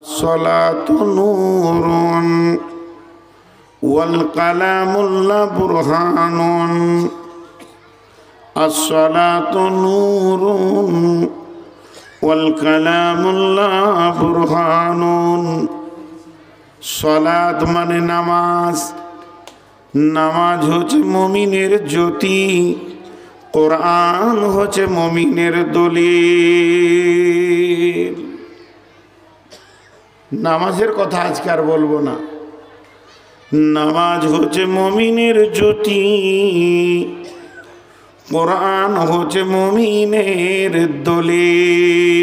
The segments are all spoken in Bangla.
الصلاة نور والقلم لا برهان الصلاة نور والقلم لا برهان صلاة মানে নামাজ নামাজ হচ্ছে মুমিনের জ্যোতি কোরআন হচ্ছে মুমিনের দলিল নামাজের কথা আজকে আর বলবো না নামাজ হচ্ছে মুমিনের জ্যোতি কোরআন হচ্ছে মুমিনের দলিল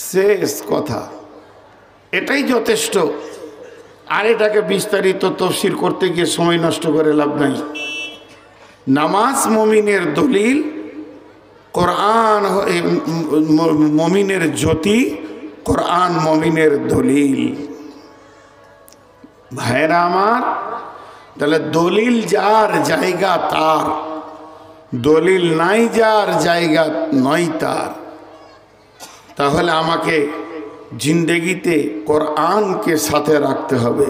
শেষ কথা এটাই যথেষ্ট আর এটাকে বিস্তারিত তাফসীর করতে গিয়ে সময় নষ্ট করে লাভ নাই নামাজ মুমিনের দলিল কোরআন মুমিনের জ্যোতি কোরআন মুমিনের দলিল ভাইরা আমার তাহলে দলিল যার জায়গা তার দলিল নাই যার জায়গা নয় তার তাহলে আমাকে জিন্দেগিতে কোরআনকে সাথে রাখতে হবে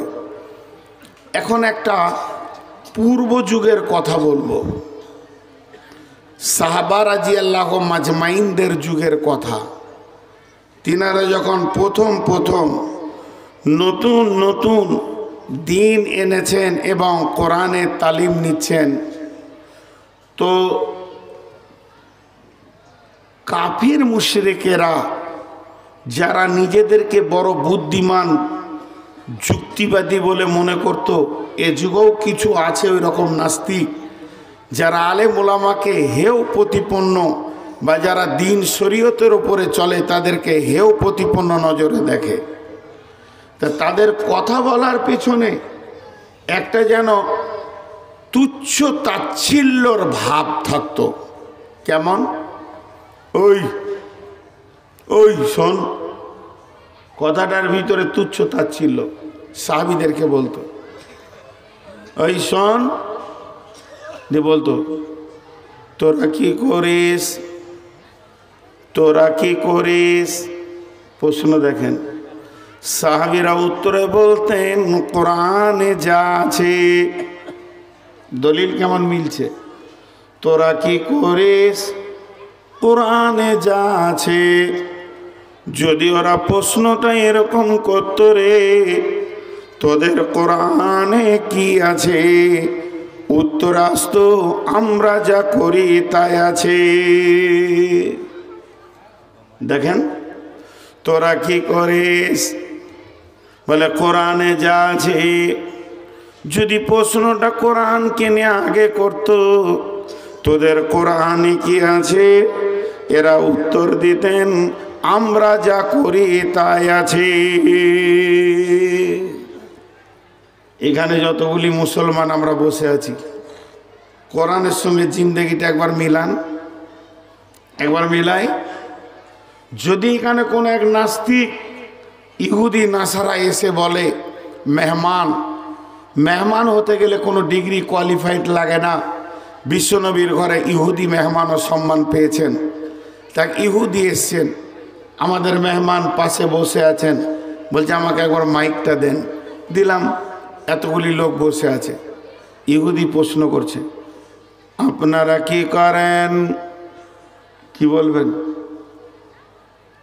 এখন একটা পূর্ব যুগের কথা বলবো সাহাবা রাদিয়াল্লাহু মাজমাইনদের যুগের কথা তিনারা যখন প্রথম নতুন নতুন দিন এনেছেন এবং কোরআনের তালিম নিচ্ছেন তো কাফির মুশরিকেরা যারা নিজেদেরকে বড় বুদ্ধিমান যুক্তিবাদী বলে মনে করত এ যুগেও কিছু আছে ওই রকম নাস্তিক যারা আলেম ওলামাকে হেয় প্রতিপন্ন বা যারা দিন শরীয়তের উপরে চলে তাদেরকে হেয় প্রতিপন্ন নজরে দেখে তা তাদের কথা বলার পেছনে একটা যেন তুচ্ছ তাচ্ছিল্যর ভাব থাকতো কেমন ওই শোন কথাটার ভিতরে তুচ্ছ তাচ্ছিল্য সাহাবীদেরকে বলতো ওই শোন দিয়ে বলতো তোরা কি করিস প্রশ্ন দেখেন সাহাবীরা উত্তরে বলতেন কোরআনে যা আছে দলিল কেমন মিলছে তোরা কি করিস কোরআনে যা আছে যদি ওরা প্রশ্নটা এরকম করতো রে তোদের কোরআনে কি আছে উত্তর আসতো আমরা যা করি তাই আছে দেখেন তোরা কি করিস বলে কোরআনে যা আছে যদি প্রশ্নটা কোরআনকে নিয়ে আগে করতো তোদের কোরআনে কি আছে এরা উত্তর দিতেন আমরা যা করি তাই আছে এখানে যতগুলি মুসলমান আমরা বসে আছি কোরআনের সঙ্গে জিন্দেগিটা একবার মিলাই যদি এখানে কোনো এক নাস্তিক ইহুদি নাসারা এসে বলে মেহমান হতে গেলে কোনো ডিগ্রি কোয়ালিফাইড লাগে না বিশ্বনবীর ঘরে ইহুদি মেহমানও সম্মান পেয়েছেন তাক ইহুদি এসছেন আমাদের মেহমান পাশে বসে আছেন বলছে আমাকে একবার মাইকটা দেন দিলাম এতগুলি লোক বসে আছে ইহুদি প্রশ্ন করছে আপনারা কি করেন কি বলবেন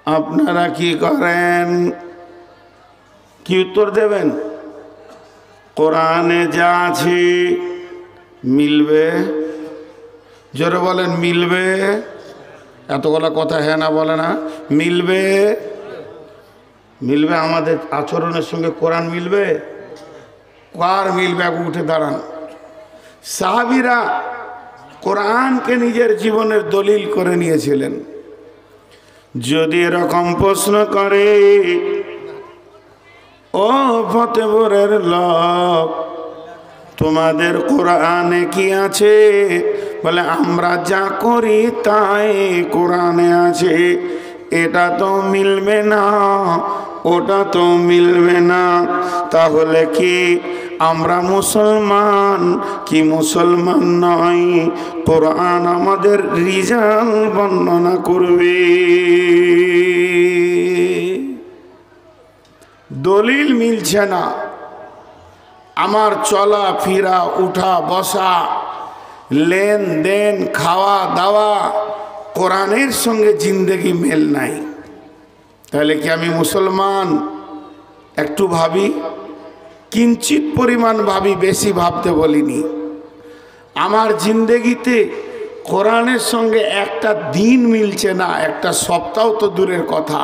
আপনারা কি করেন কি উত্তর দেবেন কোরআনে যা আছে মিলবে জোরে বলেন মিলবে এতগুলো কথা হ্যাঁ না বলে না মিলবে আমাদের আচরণের সঙ্গে কোরআন মিলবে কার মিলবে উঠে দাঁড়ান সাহাবীরা কোরআনকে নিজের জীবনের দলিল করে নিয়েছিলেন যদি এরকম প্রশ্ন করে ও ফতেপুরের লোক তোমাদের কোরআনে কি আছে বলে আমরা যা করি তাই কোরআনে আছে এটা তো মিলবে না ওটা তো মিলবে না তাহলে কি আমরা মুসলমান কি মুসলমান নয় কোরআন আমাদের রিজাল বর্ণনা করবে দলিল মিলছে না, আমার চলা ফিরা উঠা বসা লেনদেন খাওয়া দাওয়া কোরআনের সঙ্গে জিন্দেগি মেল নাই, তাহলে কি আমি মুসলমান? একটু ভাবি, কিঞ্চিত পরিমাণ ভাবি, বেশি ভাবতে বলিনি। আমার জিন্দেগিতে কোরআনের সঙ্গে একটা দিন মিলছে না, একটা সপ্তাহ তো দূরের কথা,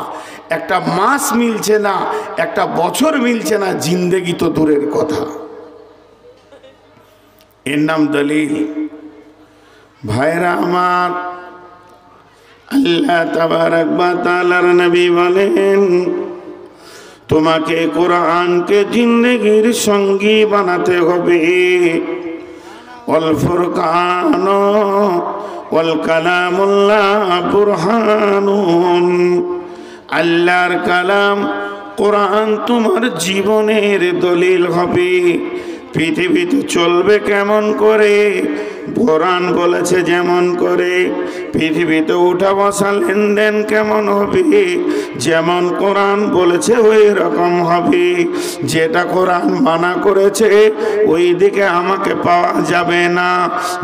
একটা মাস মিলছে না, একটা বছর মিলছে না, জিন্দেগি তো দূরের কথা। এর নাম দলিল। ভাইরা আমার, আল্লাহ তাবারক ওয়া তাআলার নবী বলেন, তোমাকে কোরআনকে জিন্দেগির সঙ্গী বানাতে হবে। ওয়াল ফুরকান ওয়াল কালামুল্লাহ বুরহানুন, আল্লাহর কালাম কোরআন তোমার জীবনের দলিল হবে। পৃথিবীতে চলবে কেমন করে? কোরআন বলেছে যেমন করে। পৃথিবীতে উঠা বসা লেনদেন কেমন হবে? যেমন কোরআন বলেছে ওই রকম হবে। যেটা কোরআন মানা করেছে ওই দিকে আমাকে পাওয়া যাবে না,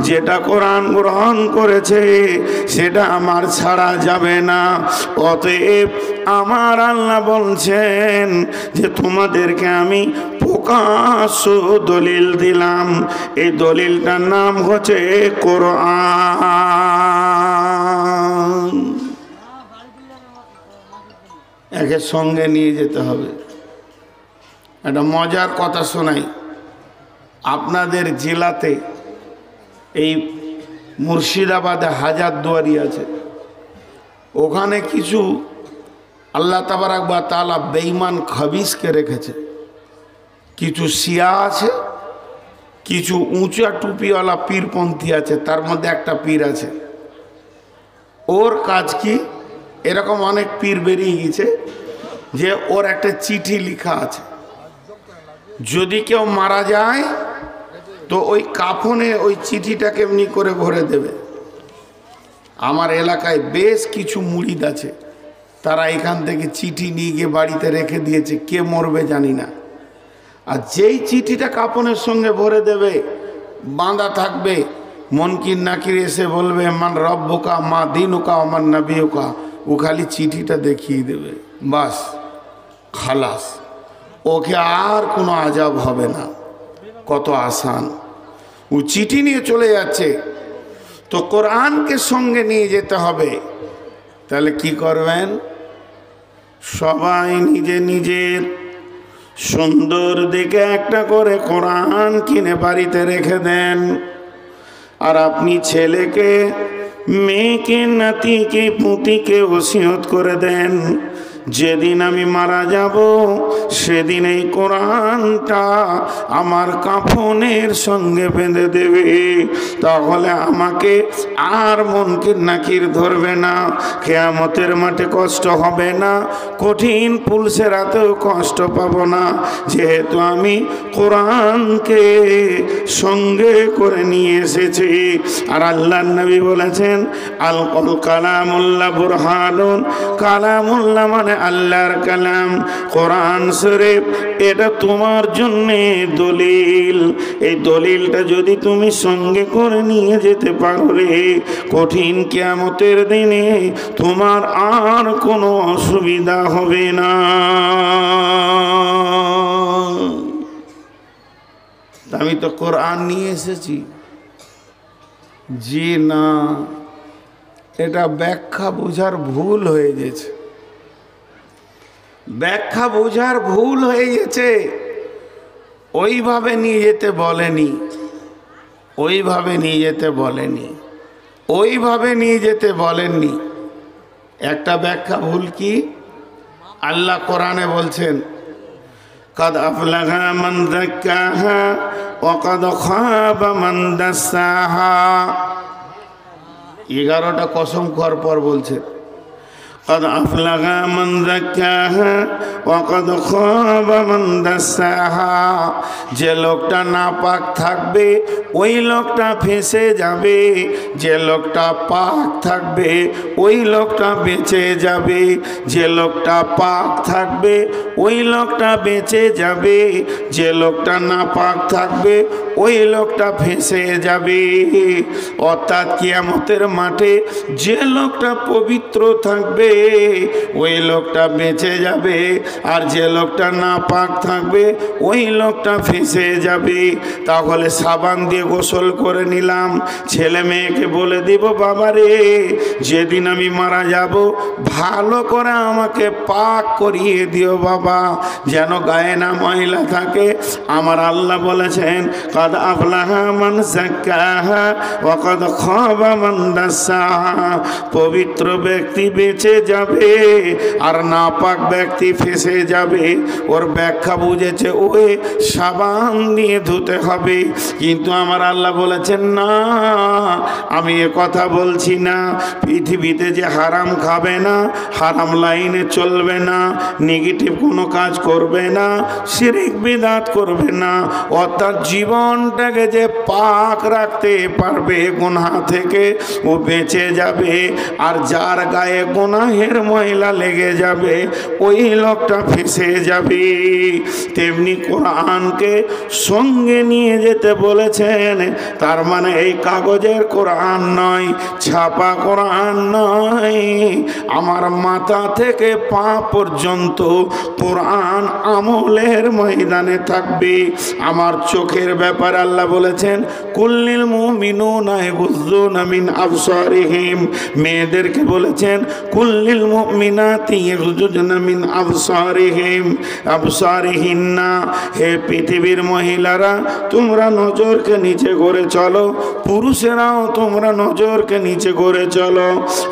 যেটা কোরআন গ্রহণ করেছে সেটা আমার ছাড়া যাবে না। অতএব আমার আল্লাহ বলছেন যে তোমাদেরকে আমি প্রকাশ্য দলিল দিলাম। এই দলিলটার নাম হচ্ছে কোরআন। একে সঙ্গে নিয়ে যেতে হবে। একটা মজার কথা শোনাই। আপনাদের জেলাতে এই মুর্শিদাবাদে হাজারদুয়ারি আছে, ওখানে কিছু আল্লাহ তাবারক ওয়া তাআলা বেঈমান খবিসকে রেখেছে। কিছু শিয়া আছে, কিছু উঁচা টুপিওয়ালা পীরপন্থী আছে, তার মধ্যে একটা পীর আছে, ওর কাজ কি, এরকম অনেক পীর বেরিয়ে গেছে যে ওর একটা চিঠি লেখা আছে, যদি কেউ মারা যায় তো ওই কাফনে ওই চিঠিটাকে এমনি করে ভরে দেবে। আমার এলাকায় বেশ কিছু মুরিদ আছে, তারা এখান থেকে চিঠি নিয়ে গিয়ে বাড়িতে রেখে দিয়েছে, কে মরবে জানি না। আর যেই চিঠিটা কাপনের সঙ্গে ভরে দেবে, বাঁধা থাকবে, মনকির নাকির এসে বলবে মান রব্বুকা মা দিনুকা আমার নবীকা, ও খালি চিঠিটা দেখিয়ে দেবে, বাস খালাস, ওকে আর কোনো আজাব হবে না। কত আসান, ও চিঠি নিয়ে চলে যাচ্ছে। তো কোরআনকে সঙ্গে নিয়ে যেতে হবে। তাহলে কি করবেন? সবাই নিজে নিজের সুন্দর দিকে একটা করে কোরআন কিনে বাড়িতে রেখে দেন। আর আপনি ছেলেকে, মেয়েকে, নাতিকে, পুতিকে ওসিয়ত করে দেন, যেদিন আমি মারা যাব সেদিন এই কোরআনটা আমার কাফনের সঙ্গে বেঁধে দেবে। তাহলে আমাকে আর মুনকির নাকির ধরবে না, কিয়ামতের মাঠে কষ্ট হবে না, কঠিন পুলিশের রাতেও কষ্ট পাবো না, যেহেতু আমি কোরআনকে সঙ্গে করে নিয়ে এসেছি। আর আল্লাহর নবী বলেছেন আল কালামুল্লাহ বুরহানুন, কালামুল্লাহ মানে আল্লাহর কালাম, কোরআন শরীফ, এটা তোমার জন্যে দলিল। এই দলিলটা যদি তুমি সঙ্গে করে নিয়ে যেতে পারো রে, কঠিন কিয়ামতের দিনে তোমার আর কোনো অসুবিধা হবে না। আমি তো কোরআন নিয়ে এসেছি। জি না, এটা ব্যাখ্যা বোঝার ভুল হয়ে গেছে, ব্যাখ্যা বোঝার ভুল হয়ে গেছে। ওইভাবে নিয়ে যেতে বলেনি, ওইভাবে নিয়ে যেতে বলেনি, ওইভাবে নিয়ে যেতে বলেননি। একটা ব্যাখ্যা ভুল কি? আল্লাহ কোরআনে বলছেন কাদ আফলাহা মান যাক্কাহা ওয়া কাদ খাবা মান দাসসাহা। 11টা কসম খাওয়ার পর বলছেন قد أفلح من زكاها وقد خاب من دساها। যে লোকটা নাপাক থাকবে ওই লোকটা ফেঁসে যাবে, যে লোকটা পাক থাকবে ওই লোকটা বেঁচে যাবে, যে লোকটা পাক থাকবে ওই লোকটা বেঁচে যাবে, যে লোকটা নাপাক থাকবে ওই লোকটা ফেঁসে যাবে। অর্থাৎ কিয়ামতের মাঠে যে লোকটা পবিত্র থাকবে ওই লোকটা বেঁচে যাবে, আর যে লোকটা নাপাক থাকবে ওই লোকটা ফেঁসে যাবে। তাহলে সাবান দিয়ে গোসল করে নিলাম, ছেলে মেয়েকে বলে দিব বাবারে যেদিন আমি মারা যাব ভালো করে আমাকে পাক করিয়ে দিও বাবা, যেন গায়ে না ময়লা থাকে। আমার আল্লাহ বলেছেন কদ আফলাহা মান যাক্কাহা ওয়া কদ খাবা মান দাসাহা। পবিত্র ব্যক্তি বেঁচে যাবে আর নাপাক ব্যক্তি ফেঁসে যাবে। ওর ব্যাখ্যা বুঝেছে ওই সাবান দিয়ে ধুতে হবে, কিন্তু আমার আল্লাহ বলেছেন না, আমি এ কথা বলছি না। পৃথিবীতে যে হারাম খাবে না, হারাম লাইনে চলবে না, নেগেটিভ কোনো কাজ করবে না, শিরক বিদআত করবে না, অর্থাৎ জীবনটাকে যে পাক রাখতে পারবে গুনাহ থেকে ও বেঁচে যাবে। আর যার গায়ে গুনাহের ময়লা লেগে যাবে ওই লোকটা ফেঁসে যাবে। তেমনি কোরআনকে সঙ্গে নিয়ে যেতে বলেছেন, তার মানে এই কাগজের কোরআন নয়, ছাপা কোরআন নয়, আমার মাথা থেকে পা পর্যন্ত কোরআন আমলের ময়দানে থাকবে। আমার চোখের ব্যাপার আল্লাহ বলেছেন কুল্লিল মুমিনুনা ইয়াগুযুনা মিন আবসারিহিম, মেয়েদেরকে বলেছেন কুল্লিল মুমিনাতি ইয়াগুযুনা মিন আবসারিহিন্না। হে পৃথিবীর মহিলারা তোমরা নজরকে নিচে করে চলো, পুরুষেরাও তোমরা নজরকে নিচে করে চলো।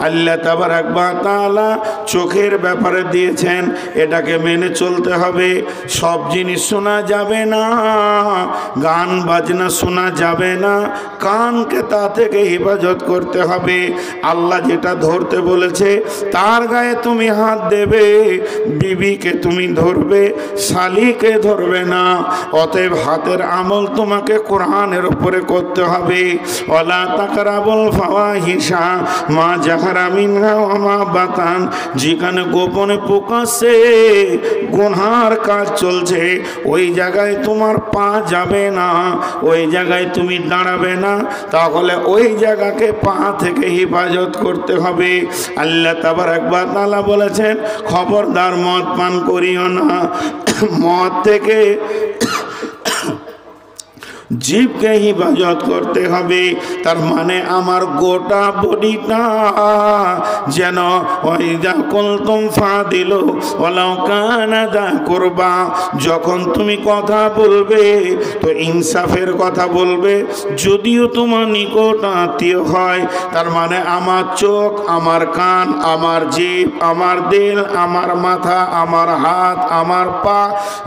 আল্লাহ তাবারাক ওয়া তাআলা চোখের ব্যাপারে দিয়েছেন, এটাকে মেনে চলতে হবে। সব জিনিস শোনা যাবে না, গান বাজনা শোনা যাবে না, কানকে তা থেকে হেফাজত করতে হবে। আল্লাহ যেটা ধরতে বলেছে তার গায়ে তুমি হাত দেবে, বিবিকে তুমি ধরবে, শালিকে ধরবে না। অতএব হাতের আমল তোমাকে কোরআনের উপরে করতে হবে। ওয়ালা তাকরাবুল ফাওয়াহিশা মা যাহারা মিনহা ওয়া মা বাতান, যেখানে গোপনে প্রকাশ্যে গুনার কাজ চলছে ওই জায়গায় তোমার পা যাবে না, ওই জায়গায় তুমি দাঁড়াবে না, তাহলে ওই জায়গাকে পা থেকে হেফাজত করতে হবে। আল্লাহ তাবারাক ওয়া তাআলা বলেছেন খবরদার মদ পান করিও না, মদ থেকে জীবকে হেফাজত করতে হবে। তার মানে আমার গোটা বডিটা যেন ওয়াইদা কুলতুম ফাদিলু ওয়ালাউ কানা দা কুরবা, যখন তুমি কথা বলবে তো ইনসাফের কথা বলবে, যদিও তোমার নিকট আত্মীয় হয়। তার মানে আমার চোখ, আমার কান, আমার জিভ, আমার দিল, আমার মাথা, আমার হাত, আমার পা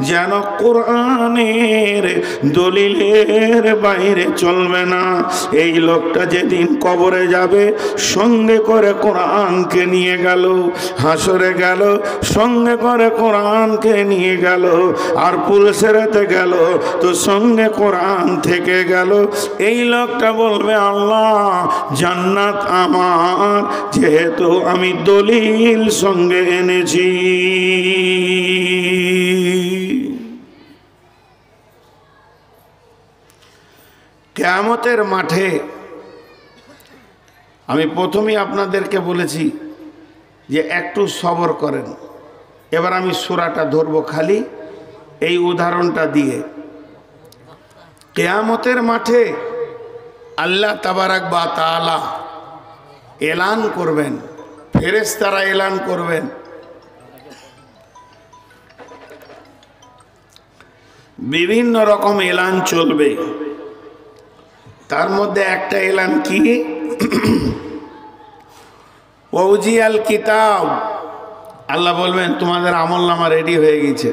যেন কোরআনের দলিলের বাইরে চলবে না। এই লোকটা যেদিন কবরে যাবে সঙ্গে করে কোরআনকে নিয়ে গেল, হাসরে গেল সঙ্গে করে কোরআনকে নিয়ে গেল, আর পুলসেরাতে গেল তো সঙ্গে কোরআন থেকে গেল। এই লোকটা বলবে আল্লাহ জান্নাত আমার, যেহেতু আমি দলিল সঙ্গে এনেছি। কিয়ামতের মাঠে আমি প্রথমেই আপনাদেরকে বলেছি যে একটু সবর করেন। এবার আমি সূরাটা ধরবো খালি এই উদাহরণটা দিয়ে। কিয়ামতের মাঠে আল্লাহ তাবারাক ওয়া তাআলা এলান করবেন, ফেরেশতারা এলান করবেন, বিভিন্ন রকম এলান চলবে। তার মধ্যে একটা এলান কি, ওয়াউজিয়াল কিতাব, আল্লাহ বলবেন তোমাদের আমলনামা রেডি হয়ে গেছে।